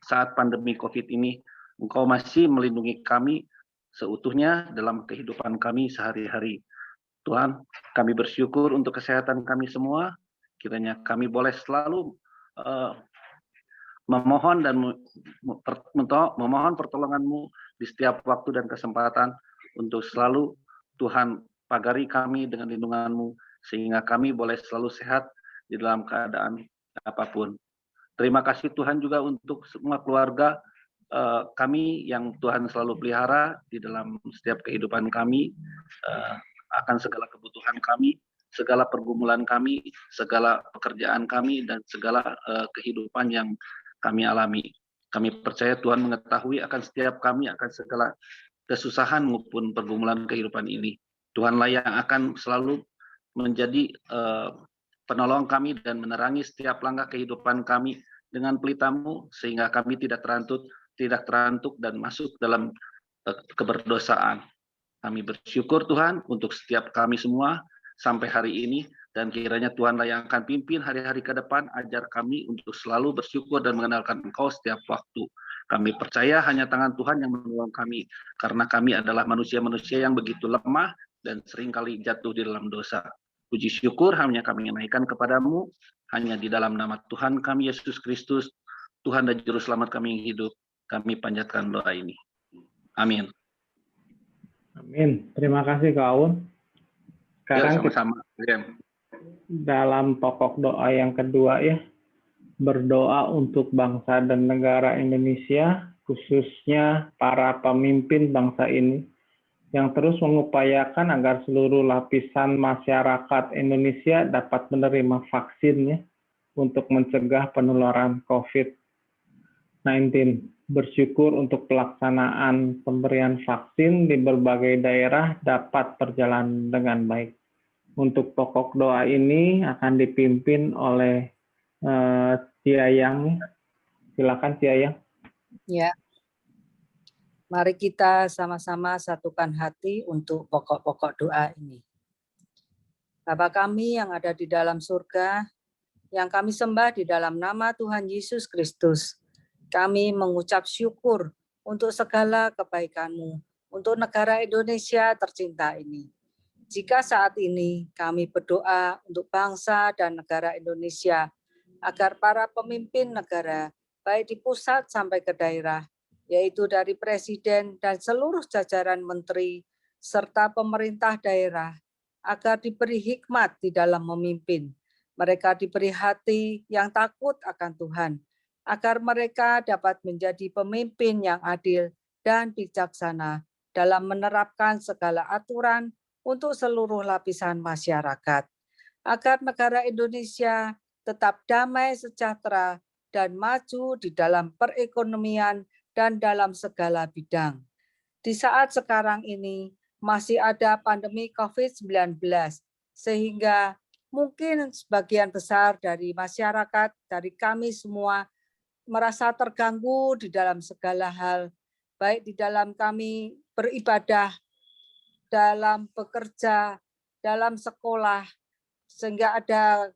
saat pandemi COVID ini, Engkau masih melindungi kami seutuhnya dalam kehidupan kami sehari-hari. Tuhan, kami bersyukur untuk kesehatan kami semua. Kiranya kami boleh selalu memohon dan memohon pertolongan-Mu di setiap waktu dan kesempatan untuk selalu Tuhan pagari kami dengan lindungan-Mu sehingga kami boleh selalu sehat di dalam keadaan apapun. Terima kasih Tuhan juga untuk semua keluarga kami yang Tuhan selalu pelihara di dalam setiap kehidupan kami, akan segala kebutuhan kami, segala pergumulan kami, segala pekerjaan kami, dan segala kehidupan yang kami alami. Kami percaya Tuhan mengetahui akan setiap kami, akan segala kesusahan maupun pergumulan kehidupan ini. Tuhanlah yang akan selalu menjadi penolong kami dan menerangi setiap langkah kehidupan kami dengan pelita-Mu, sehingga kami tidak terantuk dan masuk dalam keberdosaan. Kami bersyukur Tuhan untuk setiap kami semua sampai hari ini, dan kiranya Tuhanlah yang akan pimpin hari-hari ke depan, ajar kami untuk selalu bersyukur dan mengenalkan Engkau setiap waktu. Kami percaya hanya tangan Tuhan yang menolong kami, karena kami adalah manusia-manusia yang begitu lemah dan seringkali jatuh di dalam dosa. Puji syukur hanya kami naikkan kepadamu, hanya di dalam nama Tuhan kami Yesus Kristus, Tuhan dan Juru Selamat kami yang hidup, kami panjatkan doa ini. Amin. Amin. Terima kasih Ko Aun. Sekarang sama-sama. Dalam pokok doa yang kedua ya, berdoa untuk bangsa dan negara Indonesia, khususnya para pemimpin bangsa ini, yang terus mengupayakan agar seluruh lapisan masyarakat Indonesia dapat menerima vaksin ya, untuk mencegah penularan COVID-19. Bersyukur untuk pelaksanaan pemberian vaksin di berbagai daerah dapat berjalan dengan baik. Untuk pokok doa ini akan dipimpin oleh Tia Yang. Silakan Tia Yang. Ya. Mari kita sama-sama satukan hati untuk pokok-pokok doa ini. Bapa kami yang ada di dalam surga, yang kami sembah di dalam nama Tuhan Yesus Kristus, kami mengucap syukur untuk segala kebaikan-Mu, untuk negara Indonesia tercinta ini. Jika saat ini kami berdoa untuk bangsa dan negara Indonesia, agar para pemimpin negara, baik di pusat sampai ke daerah, yaitu dari Presiden dan seluruh jajaran menteri, serta pemerintah daerah, agar diberi hikmat di dalam memimpin. Mereka diberi hati yang takut akan Tuhan, agar mereka dapat menjadi pemimpin yang adil dan bijaksana dalam menerapkan segala aturan untuk seluruh lapisan masyarakat, agar negara Indonesia tetap damai, sejahtera, dan maju di dalam perekonomian dan dalam segala bidang. Di saat sekarang ini masih ada pandemi COVID-19, sehingga mungkin sebagian besar dari masyarakat, dari kami semua, merasa terganggu di dalam segala hal, baik di dalam kami beribadah, dalam bekerja, dalam sekolah, sehingga ada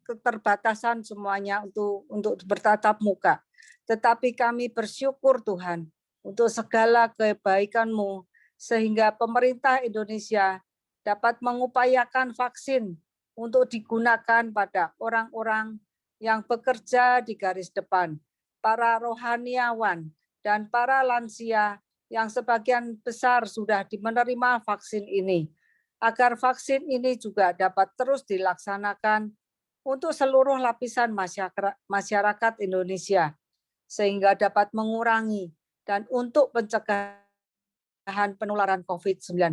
keterbatasan semuanya untuk bertatap muka. Tetapi kami bersyukur Tuhan untuk segala kebaikan-Mu, sehingga pemerintah Indonesia dapat mengupayakan vaksin untuk digunakan pada orang-orang yang bekerja di garis depan, para rohaniawan, dan para lansia yang sebagian besar sudah menerima vaksin ini, agar vaksin ini juga dapat terus dilaksanakan untuk seluruh lapisan masyarakat Indonesia, sehingga dapat mengurangi dan untuk pencegahan penularan COVID-19.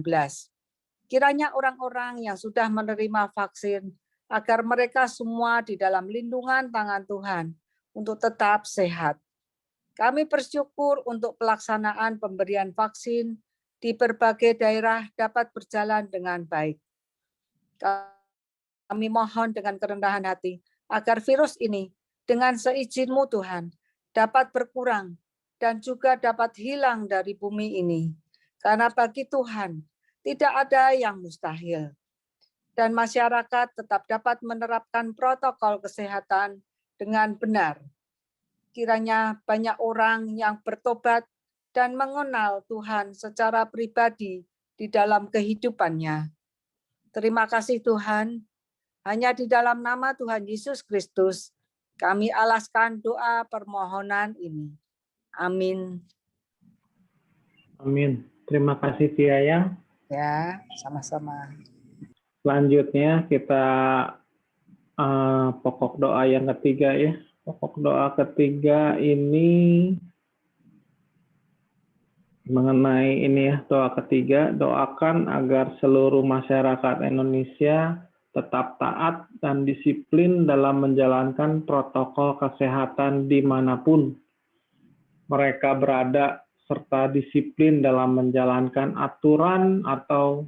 Kiranya orang-orang yang sudah menerima vaksin, agar mereka semua di dalam lindungan tangan Tuhan untuk tetap sehat. Kami bersyukur untuk pelaksanaan pemberian vaksin di berbagai daerah dapat berjalan dengan baik. Kami mohon dengan kerendahan hati agar virus ini dengan seizin-Mu Tuhan dapat berkurang dan juga dapat hilang dari bumi ini. Karena bagi Tuhan tidak ada yang mustahil. Dan masyarakat tetap dapat menerapkan protokol kesehatan dengan benar. Kiranya banyak orang yang bertobat dan mengenal Tuhan secara pribadi di dalam kehidupannya. Terima kasih Tuhan. Hanya di dalam nama Tuhan Yesus Kristus, kami alaskan doa permohonan ini. Amin. Amin. Terima kasih Tiayang. Ya, sama-sama. Selanjutnya kita pokok doa yang ketiga ya. Pokok doa ketiga ini mengenai ini ya, doa ketiga, doakan agar seluruh masyarakat Indonesia tetap taat dan disiplin dalam menjalankan protokol kesehatan dimanapun mereka berada, serta disiplin dalam menjalankan aturan atau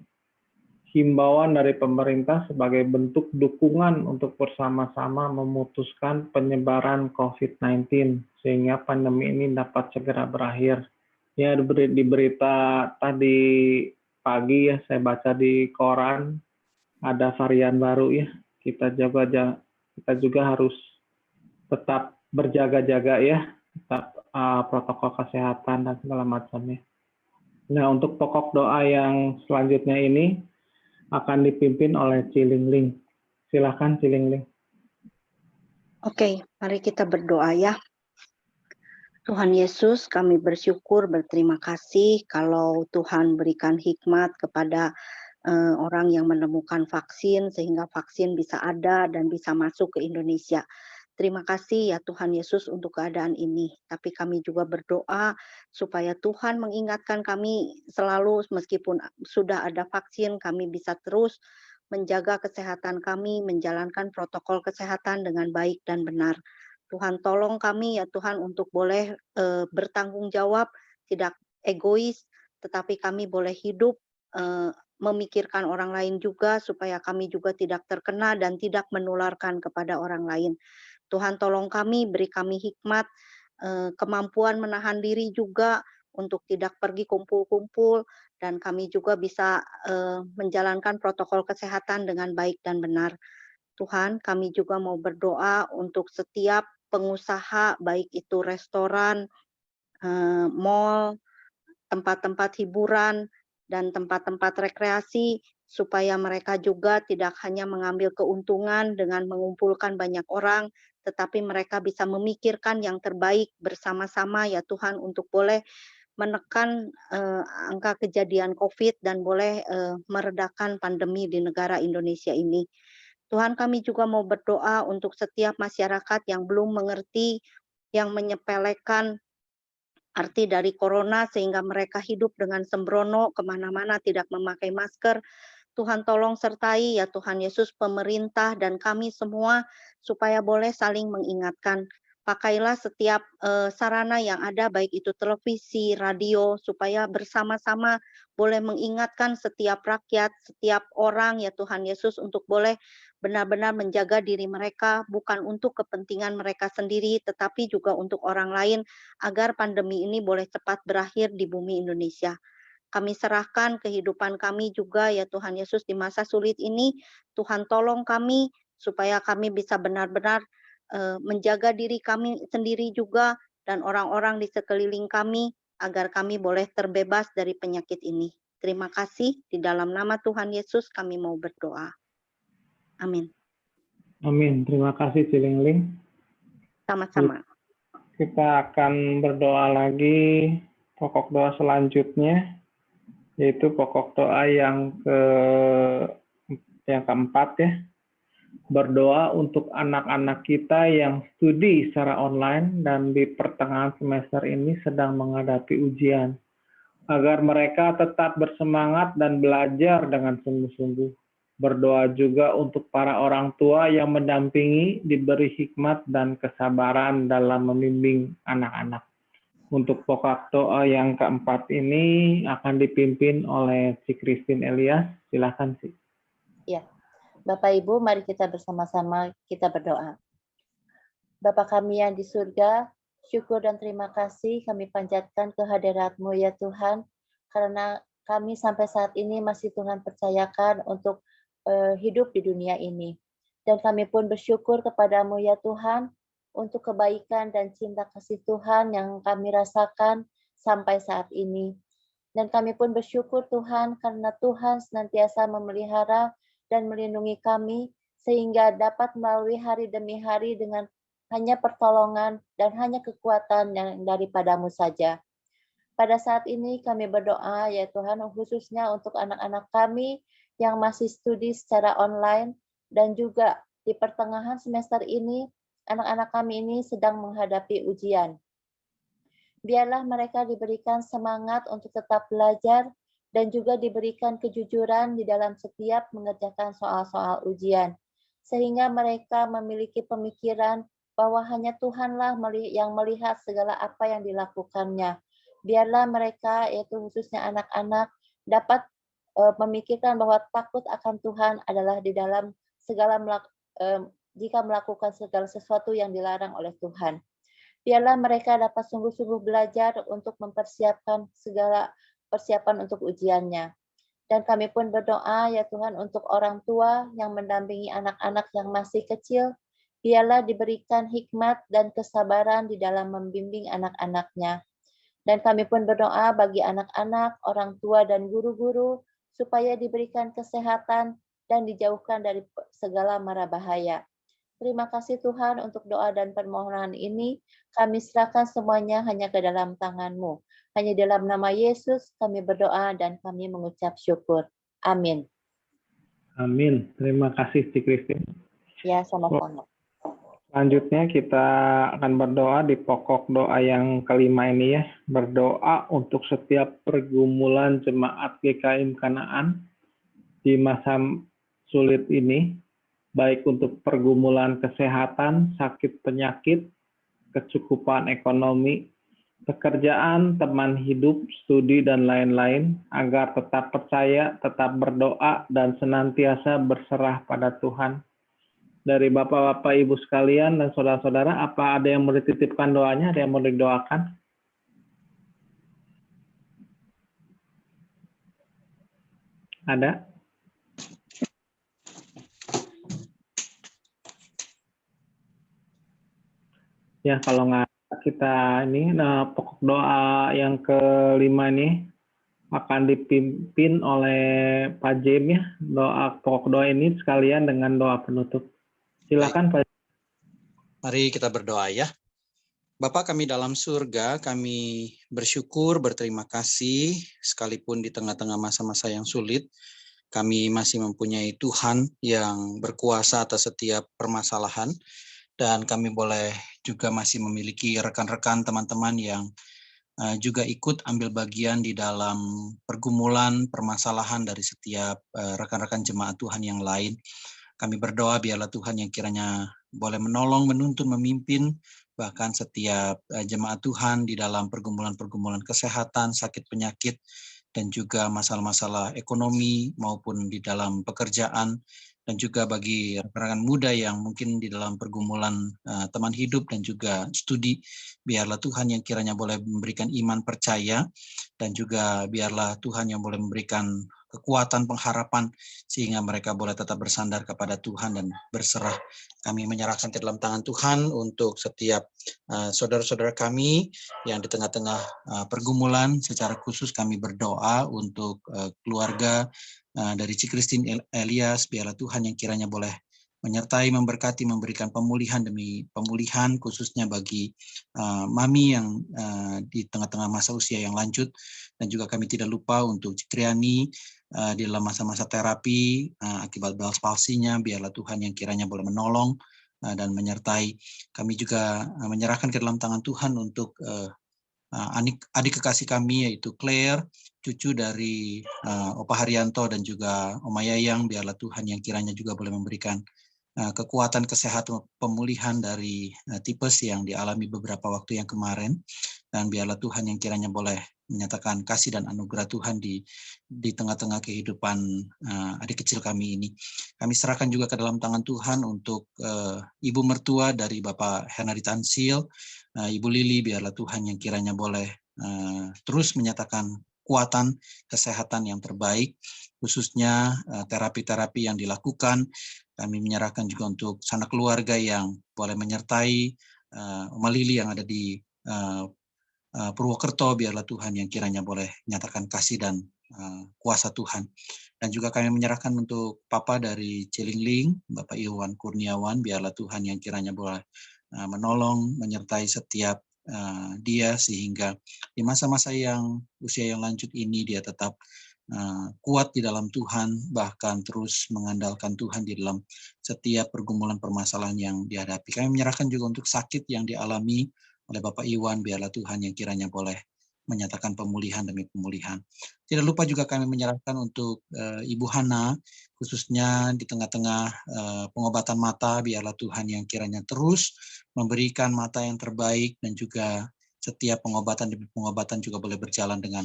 himbauan dari pemerintah sebagai bentuk dukungan untuk bersama-sama memutuskan penyebaran COVID-19 sehingga pandemi ini dapat segera berakhir. Ya, di berita tadi pagi ya, saya baca di koran ada varian baru ya. Kita juga harus tetap berjaga-jaga ya, tetap protokol kesehatan dan segala macamnya. Nah, untuk pokok doa yang selanjutnya ini akan dipimpin oleh Cilingling. Silakan Cilingling. Oke, mari kita berdoa ya. Tuhan Yesus, kami bersyukur, berterima kasih kalau Tuhan berikan hikmat kepada orang yang menemukan vaksin sehingga vaksin bisa ada dan bisa masuk ke Indonesia. Terima kasih ya Tuhan Yesus untuk keadaan ini. Tapi kami juga berdoa supaya Tuhan mengingatkan kami selalu meskipun sudah ada vaksin, kami bisa terus menjaga kesehatan kami, menjalankan protokol kesehatan dengan baik dan benar. Tuhan tolong kami ya Tuhan untuk boleh bertanggung jawab, tidak egois, tetapi kami boleh hidup memikirkan orang lain juga supaya kami juga tidak terkena dan tidak menularkan kepada orang lain. Tuhan tolong kami, beri kami hikmat, kemampuan menahan diri juga untuk tidak pergi kumpul-kumpul, dan kami juga bisa menjalankan protokol kesehatan dengan baik dan benar. Tuhan, kami juga mau berdoa untuk setiap pengusaha, baik itu restoran, mall, tempat-tempat hiburan, dan tempat-tempat rekreasi, supaya mereka juga tidak hanya mengambil keuntungan dengan mengumpulkan banyak orang, tetapi mereka bisa memikirkan yang terbaik bersama-sama ya Tuhan untuk boleh menekan angka kejadian COVID dan boleh meredakan pandemi di negara Indonesia ini. Tuhan, kami juga mau berdoa untuk setiap masyarakat yang belum mengerti, yang menyepelekan arti dari corona sehingga mereka hidup dengan sembrono kemana-mana tidak memakai masker. Tuhan tolong sertai ya Tuhan Yesus pemerintah dan kami semua supaya boleh saling mengingatkan Pakailah setiap sarana yang ada, baik itu televisi, radio, supaya bersama-sama boleh mengingatkan setiap rakyat, setiap orang ya Tuhan Yesus, untuk boleh benar-benar menjaga diri mereka, bukan untuk kepentingan mereka sendiri, tetapi juga untuk orang lain, agar pandemi ini boleh cepat berakhir di bumi Indonesia. Kami serahkan kehidupan kami juga ya Tuhan Yesus di masa sulit ini. Tuhan tolong kami supaya kami bisa benar-benar menjaga diri kami sendiri juga dan orang-orang di sekeliling kami, agar kami boleh terbebas dari penyakit ini. Terima kasih, di dalam nama Tuhan Yesus kami mau berdoa. Amin. Amin. Terima kasih Cilingling. Sama-sama. Kita akan berdoa lagi pokok doa selanjutnya, yaitu pokok doa yang keempat ya. Berdoa untuk anak-anak kita yang studi secara online dan di pertengahan semester ini sedang menghadapi ujian, agar mereka tetap bersemangat dan belajar dengan sungguh-sungguh. Berdoa juga untuk para orang tua yang mendampingi, diberi hikmat dan kesabaran dalam membimbing anak-anak. Untuk pokok doa yang keempat ini akan dipimpin oleh si Christine Elias. Silakan sih. Ya, Bapak Ibu, mari kita bersama-sama kita berdoa. Bapa kami yang di surga, syukur dan terima kasih kami panjatkan kehadirat-Mu ya Tuhan, karena kami sampai saat ini masih Tuhan percayakan untuk hidup di dunia ini. Dan kami pun bersyukur kepada-Mu ya Tuhan, untuk kebaikan dan cinta kasih Tuhan yang kami rasakan sampai saat ini. Dan kami pun bersyukur Tuhan, karena Tuhan senantiasa memelihara dan melindungi kami, sehingga dapat melalui hari demi hari dengan hanya pertolongan dan hanya kekuatan yang daripada-Mu saja. Pada saat ini kami berdoa ya Tuhan, khususnya untuk anak-anak kami yang masih studi secara online, dan juga di pertengahan semester ini, anak-anak kami ini sedang menghadapi ujian. Biarlah mereka diberikan semangat untuk tetap belajar, dan juga diberikan kejujuran di dalam setiap mengerjakan soal-soal ujian. Sehingga mereka memiliki pemikiran bahwa hanya Tuhanlah yang melihat segala apa yang dilakukannya. Biarlah mereka, yaitu khususnya anak-anak, dapat memikirkan bahwa takut akan Tuhan adalah di dalam segala jika melakukan segala sesuatu yang dilarang oleh Tuhan. Biarlah mereka dapat sungguh-sungguh belajar untuk mempersiapkan segala persiapan untuk ujiannya. Dan kami pun berdoa ya Tuhan untuk orang tua yang mendampingi anak-anak yang masih kecil, biarlah diberikan hikmat dan kesabaran di dalam membimbing anak-anaknya. Dan kami pun berdoa bagi anak-anak, orang tua dan guru-guru, supaya diberikan kesehatan dan dijauhkan dari segala mara bahaya. Terima kasih Tuhan untuk doa dan permohonan ini. Kami serahkan semuanya hanya ke dalam tangan-Mu. Hanya dalam nama Yesus kami berdoa dan kami mengucap syukur. Amin. Amin. Terima kasih Ci Christine. Ya, sama-sama. Selanjutnya kita akan berdoa di pokok doa yang kelima ini ya. Berdoa untuk setiap pergumulan jemaat GKIM Kanaan di masa sulit ini, baik untuk pergumulan kesehatan, sakit penyakit, kecukupan ekonomi, pekerjaan, teman hidup, studi, dan lain-lain, agar tetap percaya, tetap berdoa, dan senantiasa berserah pada Tuhan. Dari Bapak-Bapak, Ibu sekalian, dan saudara-saudara, apa ada yang mau dititipkan doanya? Ada yang mau didoakan? Ada? Ya, kalau nggak kita ini, pokok doa yang kelima ini akan dipimpin oleh Pak Jem ya. Pokok doa ini sekalian dengan doa penutup. Silakan Pak. Mari kita berdoa ya. Bapa kami dalam surga, kami bersyukur, berterima kasih, sekalipun di tengah-tengah masa-masa yang sulit, kami masih mempunyai Tuhan yang berkuasa atas setiap permasalahan, dan kami boleh juga masih memiliki rekan-rekan teman-teman yang juga ikut ambil bagian di dalam pergumulan, permasalahan dari setiap rekan-rekan jemaat Tuhan yang lain. Kami berdoa biarlah Tuhan yang kiranya boleh menolong, menuntun, memimpin, bahkan setiap jemaat Tuhan di dalam pergumulan-pergumulan kesehatan, sakit penyakit, dan juga masalah-masalah ekonomi maupun di dalam pekerjaan, dan juga bagi rekan-rekan muda yang mungkin di dalam pergumulan teman hidup dan juga studi, biarlah Tuhan yang kiranya boleh memberikan iman percaya, dan juga biarlah Tuhan yang boleh memberikan kekuatan pengharapan sehingga mereka boleh tetap bersandar kepada Tuhan dan berserah. Kami menyerahkan ke dalam tangan Tuhan untuk setiap saudara-saudara kami yang di tengah-tengah pergumulan. Secara khusus kami berdoa untuk keluarga dari Cikristin Elias, biarlah Tuhan yang kiranya boleh menyertai, memberkati, memberikan pemulihan demi pemulihan, khususnya bagi Mami yang di tengah-tengah masa usia yang lanjut. Dan juga kami tidak lupa untuk Cikriani di dalam masa-masa terapi akibat Bell's palsy-nya, biarlah Tuhan yang kiranya boleh menolong dan menyertai. Kami juga menyerahkan ke dalam tangan Tuhan untuk adik kekasih kami, yaitu Claire, cucu dari Opa Haryanto dan juga Oma Yayang, biarlah Tuhan yang kiranya juga boleh memberikan kekuatan kesehatan pemulihan dari tipes yang dialami beberapa waktu yang kemarin, dan biarlah Tuhan yang kiranya boleh menyatakan kasih dan anugerah Tuhan di tengah-tengah kehidupan adik kecil kami ini. Kami serahkan juga ke dalam tangan Tuhan untuk ibu mertua dari Bapak Henry Tansil, Ibu Lili, biarlah Tuhan yang kiranya boleh terus menyatakan kekuatan kesehatan yang terbaik, khususnya terapi-terapi yang dilakukan. Kami menyerahkan juga untuk sanak keluarga yang boleh menyertai Oma Lili yang ada di Purwokerto, biarlah Tuhan yang kiranya boleh menyatakan kasih dan kuasa Tuhan. Dan juga kami menyerahkan untuk Papa dari Cilingling, Bapak Iwan Kurniawan, biarlah Tuhan yang kiranya boleh menolong, menyertai setiap dia, sehingga di masa-masa yang usia yang lanjut ini dia tetap kuat di dalam Tuhan, bahkan terus mengandalkan Tuhan di dalam setiap pergumulan permasalahan yang dihadapi. Kami menyerahkan juga untuk sakit yang dialami oleh Bapak Iwan, biarlah Tuhan yang kiranya boleh menyatakan pemulihan demi pemulihan. Tidak lupa juga kami menyerahkan untuk Ibu Hana, khususnya di tengah-tengah pengobatan mata, biarlah Tuhan yang kiranya terus memberikan mata yang terbaik, dan juga setiap pengobatan demi pengobatan juga boleh berjalan dengan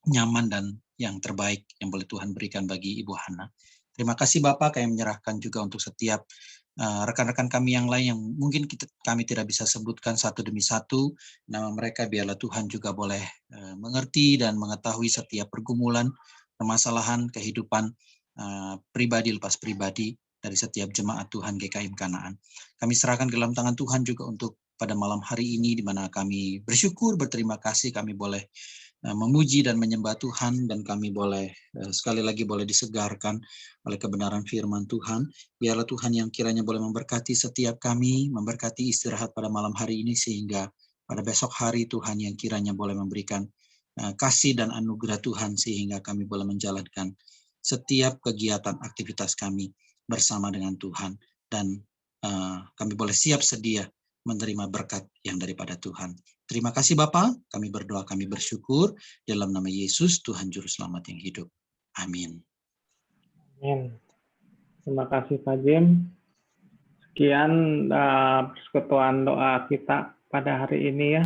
nyaman dan yang terbaik yang boleh Tuhan berikan bagi Ibu Hana. Terima kasih Bapak, kami menyerahkan juga untuk setiap rekan-rekan kami yang lain yang mungkin kami tidak bisa sebutkan satu demi satu nama mereka, biarlah Tuhan juga boleh mengerti dan mengetahui setiap pergumulan, permasalahan kehidupan pribadi lepas pribadi dari setiap jemaat Tuhan GKIM Kanaan. Kami serahkan ke dalam tangan Tuhan juga untuk pada malam hari ini, di mana kami bersyukur, berterima kasih, kami boleh memuji dan menyembah Tuhan, dan kami boleh sekali lagi boleh disegarkan oleh kebenaran firman Tuhan. Biarlah Tuhan yang kiranya boleh memberkati setiap kami, memberkati istirahat pada malam hari ini, sehingga pada besok hari Tuhan yang kiranya boleh memberikan kasih dan anugerah Tuhan, sehingga kami boleh menjalankan setiap kegiatan aktivitas kami bersama dengan Tuhan, dan kami boleh siap sedia menerima berkat yang daripada Tuhan. Terima kasih Bapa, kami berdoa, kami bersyukur dalam nama Yesus, Tuhan Juru Selamat yang hidup. Amin. Amin. Terima kasih Pak Jim. Sekian persekutuan doa kita pada hari ini ya.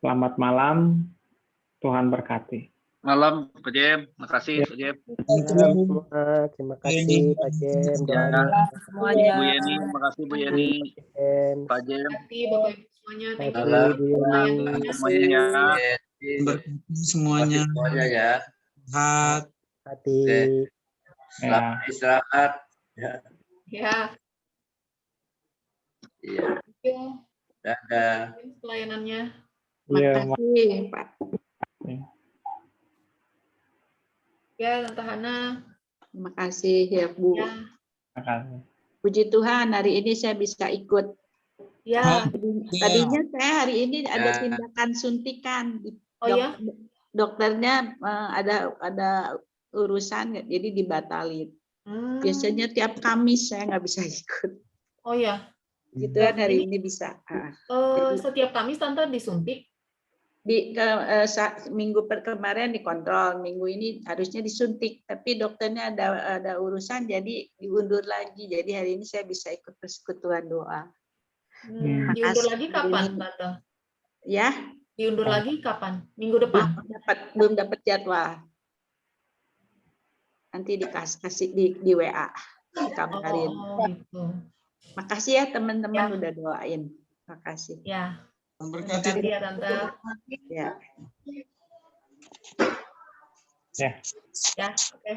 Selamat malam, Tuhan berkati. Malam Pak Jem, makasih Pak Jem. Terima kasih Pak Jem, doanya. Semuanya. Bu Yeni, makasih Bu Yeni. Pak Jem. Bapak Ibu semuanya. Thank you. Malam, Bu Yeni. Semuanya. Berkati semuanya. Semuanya ya. Sehat. Hati. Selamat istirahat. Ya. Ya. Iya. Thank you. Dadah. Pelayanannya. Iya, Makasih Pak. Ya, Tante Hana. Terima kasih ya Bu. Ya. makasih. Puji Tuhan hari ini saya bisa ikut. Ya. Tadinya saya hari ini ada Ya. tindakan suntikan. Oh ya? Dokternya ada urusan jadi dibatalin. Biasanya tiap Kamis saya nggak bisa ikut. Oh ya. Gitu kan hari ini bisa. Setiap Kamis Tante disuntik? Minggu kemarin dikontrol, minggu ini harusnya disuntik, tapi dokternya ada urusan jadi diundur lagi. Jadi hari ini saya bisa ikut persekutuan doa. Diundur lagi kapan, Tante? Ya. Diundur lagi kapan? Minggu depan? Belum dapat jadwal. Nanti dikasih di WA, dikabarin. Gitu. Makasih ya teman-teman udah doain. Makasih. Ya. Terima kasih ya Tante. Ya. Ya. Ya, oke.